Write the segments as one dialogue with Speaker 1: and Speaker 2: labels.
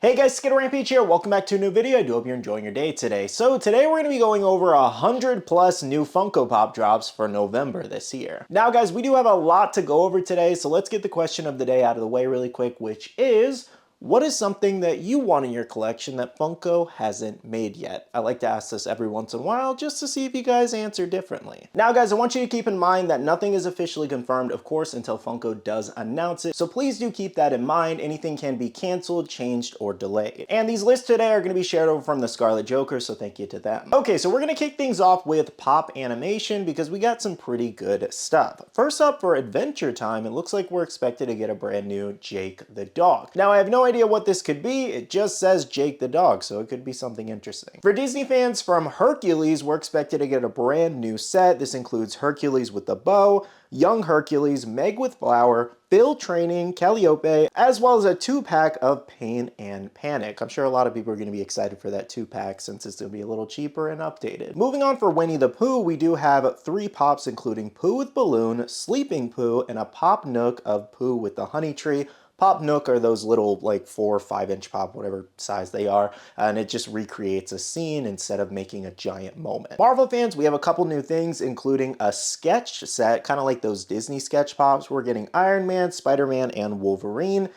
Speaker 1: Hey guys, Skittlerampage here. Welcome back to a new video. I do hope you're enjoying your day today. So today we're going to be going over 100 plus new Funko Pop drops for November this year. Now guys, we do have a lot to go over today, so let's get the question of the day out of the way really quick, which is, what is something that you want in your collection that Funko hasn't made yet? I like to ask this every once in a while just to see if you guys answer differently. Now guys, I want you to keep in mind that nothing is officially confirmed, of course, until Funko does announce it. So please do keep that in mind. Anything can be canceled, changed, or delayed. And these lists today are going to be shared over from the Scarlet Joker, so thank you to them. Okay, so we're going to kick things off with Pop Animation because we got some pretty good stuff. First up, for Adventure Time, it looks like we're expected to get a brand new Jake the Dog. Now I have no idea what this could be. It just says Jake the Dog, so it could be something interesting. For Disney fans, from Hercules, we're expected to get a brand new set. This includes Hercules with the bow, Young Hercules, Meg with Flower, Phil Training, Calliope, as well as a 2-pack of Pain and Panic. I'm sure a lot of people are going to be excited for that 2-pack since it's going to be a little cheaper and updated. Moving on, for Winnie the Pooh, we do have 3 pops including Pooh with Balloon, Sleeping Pooh, and a Pop Nook of Pooh with the Honey Tree. Pop Nook are those little like 4 or 5 inch pop, whatever size they are, and it just recreates a scene instead of making a giant moment. Marvel fans, we have a couple new things, including a sketch set, kind of like those Disney sketch pops. We're getting Iron Man, Spider-Man, and Wolverine.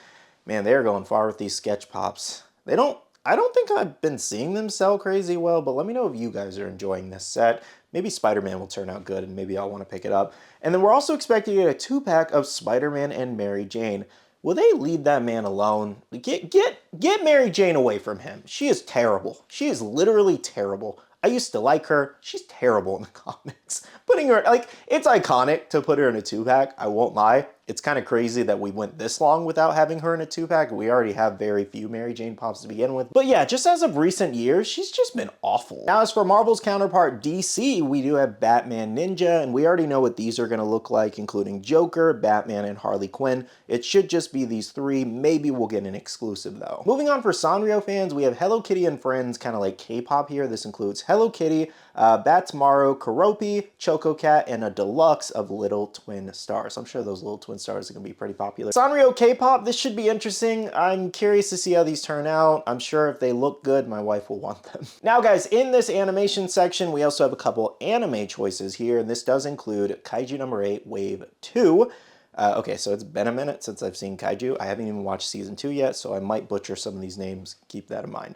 Speaker 1: Man, they're going far with these sketch pops. I don't think I've been seeing them sell crazy well, but let me know if you guys are enjoying this set. Maybe Spider-Man will turn out good and maybe I'll want to pick it up. And then we're also expecting to get a 2-pack of Spider-Man and Mary Jane. Will they leave that man alone? Get Mary Jane away from him. She is terrible. She is literally terrible. I used to like her. She's terrible in the comics. Putting her, like, it's iconic to put her in a 2-pack, I won't lie. It's kind of crazy that we went this long without having her in a 2-pack. We already have very few Mary Jane pops to begin with. But yeah, just as of recent years, she's just been awful. Now, as for Marvel's counterpart, DC, we do have Batman Ninja, and we already know what these are going to look like, including Joker, Batman, and Harley Quinn. It should just be these 3. Maybe we'll get an exclusive, though. Moving on, for Sanrio fans, we have Hello Kitty and Friends, kind of like K-pop here. This includes Hello Kitty, Batsmaro, Keroppi, Choco Cat, and a deluxe of Little Twin Stars. I'm sure those Little Twin Stars are going to be pretty popular. Sanrio K-pop, this should be interesting. I'm curious to see how these turn out. I'm sure if they look good, my wife will want them. Now guys, in this animation section, we also have a couple anime choices here, and this does include Kaiju number 8, Wave 2. Okay, so it's been a minute since I've seen Kaiju. I haven't even watched season 2 yet, so I might butcher some of these names. Keep that in mind.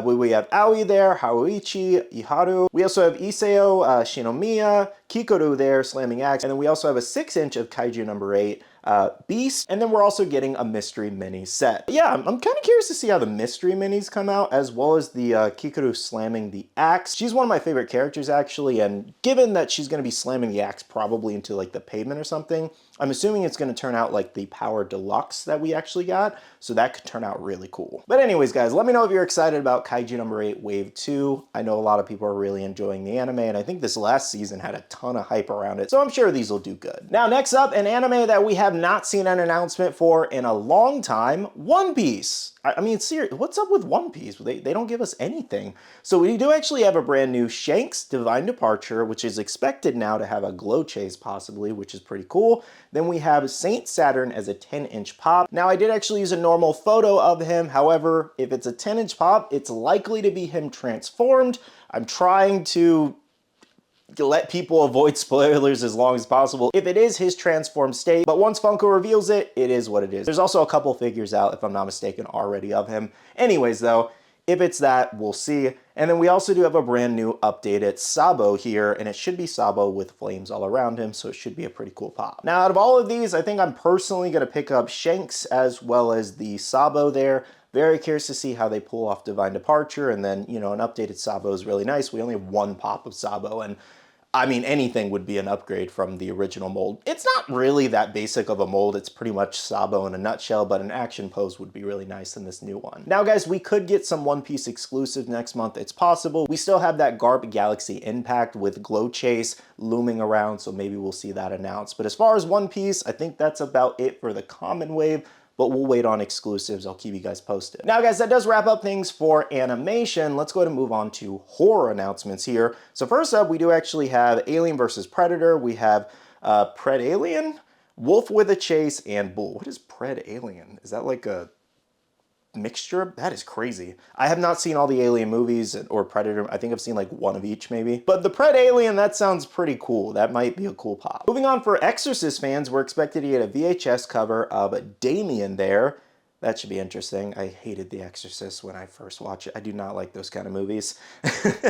Speaker 1: We have Aoi there, Haruichi, Iharu. We also have Iseo, Shinomiya, Kikoru there, Slamming Axe. And then we also have a 6-inch of Kaiju number 8, Beast, and then we're also getting a mystery mini set. Yeah, I'm kind of curious to see how the mystery minis come out, as well as the Kikoru slamming the axe. She's one of my favorite characters, actually, and given that she's going to be slamming the axe probably into like the pavement or something, I'm assuming it's going to turn out like the Power Deluxe that we actually got, so that could turn out really cool. But anyways, guys, let me know if you're excited about Kaiju number 8, Wave 2. I know a lot of people are really enjoying the anime, and I think this last season had a ton of hype around it, so I'm sure these will do good. Now, next up, an anime that we have not seen an announcement for in a long time, One Piece. I mean, seriously, what's up with One Piece? They don't give us anything. So we do actually have a brand new Shanks Divine Departure, which is expected now to have a glow chase possibly, which is pretty cool. Then we have Saint Saturn as a 10-inch pop. Now, I did actually use a normal photo of him. However, if it's a 10-inch pop, it's likely to be him transformed. I'm trying to let people avoid spoilers as long as possible if it is his transformed state, but once Funko reveals it, it is what it is. There's also a couple figures out, if I'm not mistaken, already of him. Anyways though, if it's that, we'll see. And then we also do have a brand new updated Sabo here, and it should be Sabo with flames all around him, so it should be a pretty cool pop. Now, out of all of these, I think I'm personally going to pick up Shanks as well as the Sabo there. Very curious to see how they pull off Divine Departure, and then, you know, an updated Sabo is really nice. We only have 1 pop of Sabo, and I mean, anything would be an upgrade from the original mold. It's not really that basic of a mold. It's pretty much Sabo in a nutshell, but an action pose would be really nice in this new one. Now, guys, we could get some One Piece exclusives next month. It's possible. We still have that Garp Galaxy Impact with Glow Chase looming around, so maybe we'll see that announced. But as far as One Piece, I think that's about it for the common wave, but we'll wait on exclusives. I'll keep you guys posted. Now, guys, that does wrap up things for animation. Let's go ahead and move on to horror announcements here. So first up, we do actually have Alien vs. Predator. We have Pred Alien, Wolf with a Chase, and Bull. What is Pred Alien? Is that like a mixture. That is crazy. I have not seen all the Alien movies or Predator. I think I've seen like one of each maybe. But the Pred Alien, that sounds pretty cool. That might be a cool pop. Moving on, for Exorcist fans, we're expected to get a VHS cover of Damien there. That should be interesting. I hated The Exorcist when I first watched it. I do not like those kind of movies.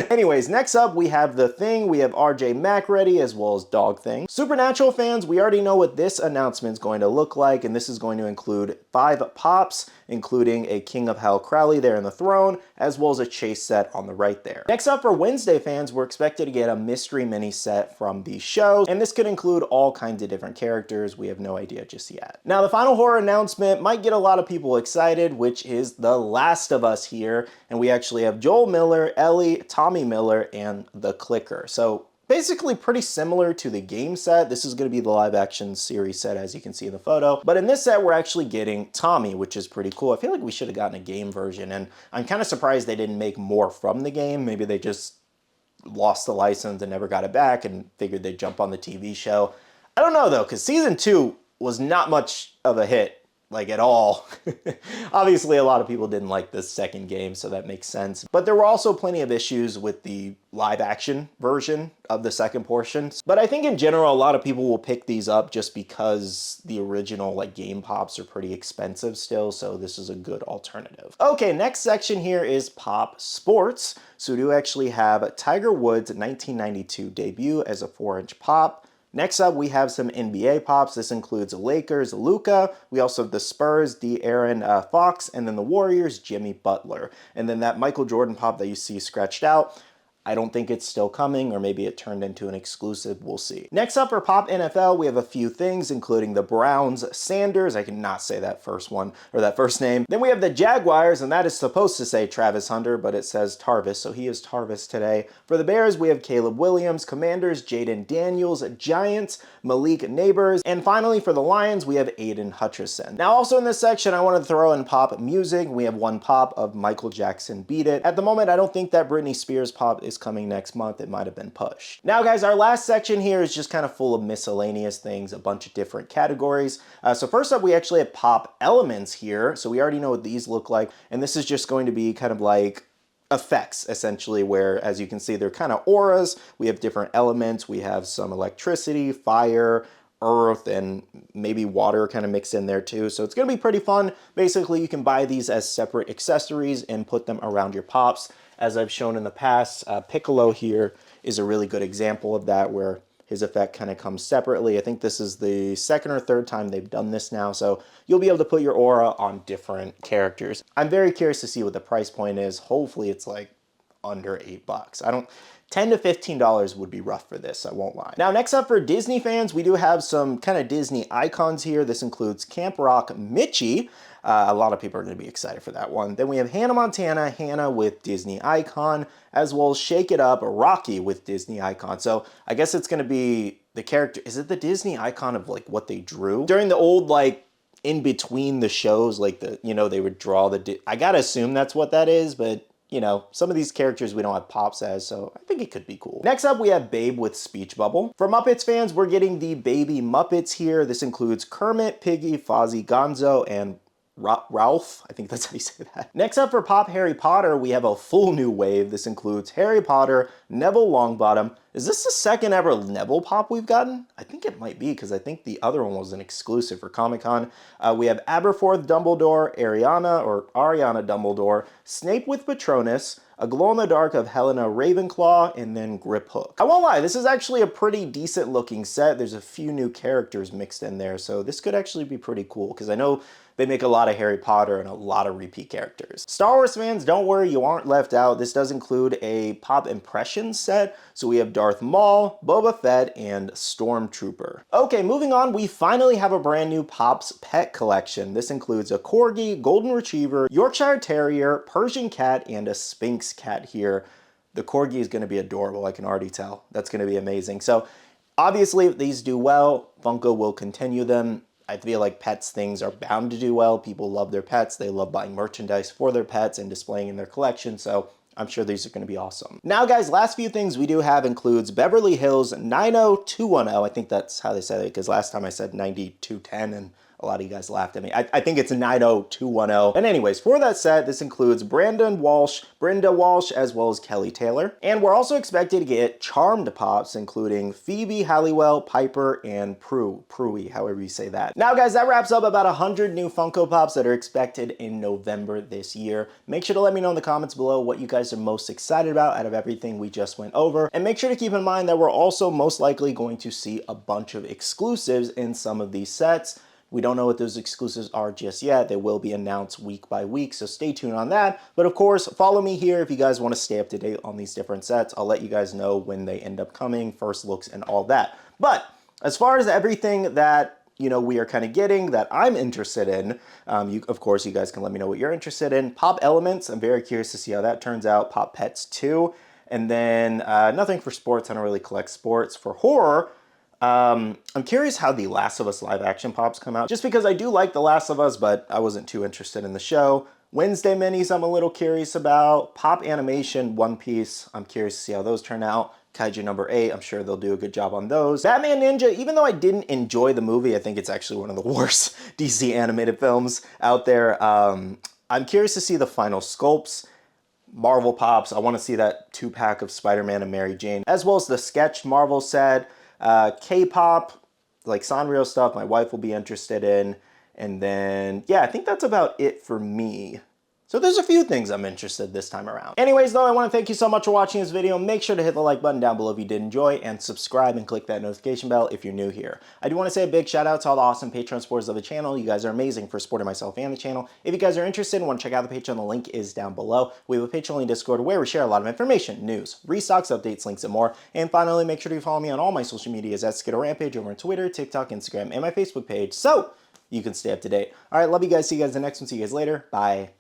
Speaker 1: Anyways, next up we have The Thing. We have RJ Mack ready, as well as Dog Thing. Supernatural fans, we already know what this announcement is going to look like, and this is going to include 5 pops, including a King of Hell Crowley there in the throne, as well as a chase set on the right there. Next up, for Wednesday fans, we're expected to get a mystery mini set from the show, and this could include all kinds of different characters. We have no idea just yet. Now, the final horror announcement might get a lot of people excited, which is The Last of Us here, and we actually have Joel Miller, Ellie, Tommy Miller, and the Clicker. So basically pretty similar to the game set. This is going to be the live action series set, as you can see in the photo. But in this set, we're actually getting Tommy, which is pretty cool. I feel like we should have gotten a game version, and I'm kind of surprised they didn't make more from the game. Maybe they just lost the license and never got it back and figured they'd jump on the TV show. I don't know though, because season 2 was not much of a hit. Like at all. Obviously, a lot of people didn't like this second game, so that makes sense. But there were also plenty of issues with the live action version of the second portion. But I think in general, a lot of people will pick these up just because the original like game pops are pretty expensive still, so this is a good alternative. Okay, next section here is Pop Sports. So we do actually have Tiger Woods' 1992 debut as a 4-inch pop. Next up, we have some NBA pops. This includes Lakers, Luka. We also have the Spurs, De'Aaron Fox, and then the Warriors, Jimmy Butler. And then that Michael Jordan pop that you see scratched out, I don't think it's still coming, or maybe it turned into an exclusive. We'll see. Next up for Pop NFL, we have a few things, including the Browns, Sanders. I cannot say that first one, or that first name. Then we have the Jaguars, and that is supposed to say Travis Hunter, but it says Tarvis, so he is Tarvis today. For the Bears, we have Caleb Williams, Commanders, Jaden Daniels, Giants, Malik Neighbors, and finally for the Lions, we have Aiden Hutcherson. Now also in this section, I want to throw in pop music. We have one pop of Michael Jackson, Beat It. At the moment, I don't think that Britney Spears pop is coming next month. It might have been pushed. Now guys, our last section here is just kind of full of miscellaneous things, a bunch of different categories. So first up, we actually have pop elements here. So we already know what these look like. And this is just going to be kind of like effects, essentially, where, as you can see, they're kind of auras. We have different elements. We have some electricity, fire, earth, and maybe water kind of mixed in there too. So it's going to be pretty fun. Basically, you can buy these as separate accessories and put them around your pops. As I've shown in the past, Piccolo here is a really good example of that, where his effect kind of comes separately. I think this is the second or third time they've done this now, so you'll be able to put your aura on different characters. I'm very curious to see what the price point is. Hopefully it's like under $8. I don't... $10 to $15 would be rough for this, I won't lie. Now, next up for Disney fans, we do have some kind of Disney icons here. This includes Camp Rock Mitchie. A lot of people are going to be excited for that one. Then we have Hannah Montana, Hannah with Disney icon, as well as Shake It Up, Rocky with Disney icon. So I guess it's going to be the character. Is it the Disney icon of like what they drew? During the old like in between the shows, like the, you know, they would draw the, I gotta assume that's what that is, but you know, some of these characters we don't have pops as, so I think it could be cool. Next up, we have Babe with Speech Bubble. For Muppets fans, we're getting the Baby Muppets here. This includes Kermit, Piggy, Fozzie, Gonzo, and Ralph. I think that's how you say that. Next up for Pop Harry Potter, we have a full new wave. This includes Harry Potter, Neville Longbottom. Is this the second ever Neville pop we've gotten? I think it might be, because I think the other one was an exclusive for Comic-Con. We have Aberforth Dumbledore, Ariana Dumbledore, Snape with Patronus, a glow-in-the-dark of Helena Ravenclaw, and then Grip Hook. I won't lie, this is actually a pretty decent looking set. There's a few new characters mixed in there, so this could actually be pretty cool, because I know they make a lot of Harry Potter and a lot of repeat characters. Star Wars fans, don't worry, you aren't left out. This does include a Pop Impressions set, so we have Darth Maul, Boba Fett, and Stormtrooper. Okay, moving on, we finally have a brand new Pops pet collection. This includes a Corgi, Golden Retriever, Yorkshire Terrier, Persian Cat, and a Sphynx Cat here. The Corgi is going to be adorable, I can already tell. That's going to be amazing. So obviously, if these do well, Funko will continue them. I feel like pets things are bound to do well. People love their pets. They love buying merchandise for their pets and displaying in their collection. So I'm sure these are going to be awesome. Now, guys, last few things we do have includes Beverly Hills 90210. I think that's how they said it, because last time I said 9210 and A lot of you guys laughed at me. I think it's 90210. And anyways, for that set, this includes Brenda Walsh, as well as Kelly Taylor. And we're also expected to get Charmed Pops, including Phoebe, Halliwell, Piper, and Prue, however you say that. Now guys, that wraps up about 100 new Funko Pops that are expected in November this year. Make sure to let me know in the comments below what you guys are most excited about out of everything we just went over. And make sure to keep in mind that we're also most likely going to see a bunch of exclusives in some of these sets. We don't know what those exclusives are just yet. They will be announced week by week, so stay tuned on that. But of course, follow me here if you guys want to stay up to date on these different sets. I'll let you guys know when they end up coming, first looks, and all that. But as far as everything that we are kind of getting that I'm interested in, of course, you guys can let me know what you're interested in. Pop Elements, I'm very curious to see how that turns out. Pop Pets 2, and then nothing for sports. I don't really collect sports. For horror, I'm curious how the Last of Us live action pops come out, just because I do like The Last of Us, but I wasn't too interested in the show. Wednesday minis I'm a little curious about. Pop Animation, One Piece, I'm curious to see how those turn out. Kaiju number 8, I'm sure they'll do a good job on those. Batman Ninja, even though I didn't enjoy the movie, I think it's actually one of the worst DC animated films out there. I'm curious to see the final sculpts. Marvel Pops, I want to see that 2-pack of Spider-Man and Mary Jane, as well as the sketched Marvel set. K-pop, like Sanrio stuff, my wife will be interested in. And then, yeah, I think that's about it for me. So there's a few things I'm interested this time around. Anyways, though, I want to thank you so much for watching this video. Make sure to hit the like button down below if you did enjoy, and subscribe and click that notification bell if you're new here. I do want to say a big shout out to all the awesome Patreon supporters of the channel. You guys are amazing for supporting myself and the channel. If you guys are interested and want to check out the Patreon, the link is down below. We have a Patreon Discord where we share a lot of information, news, restocks, updates, links, and more. And finally, make sure to follow me on all my social medias at Skittlerampage over on Twitter, TikTok, Instagram, and my Facebook page, so you can stay up to date. All right, love you guys. See you guys in the next one. See you guys later. Bye.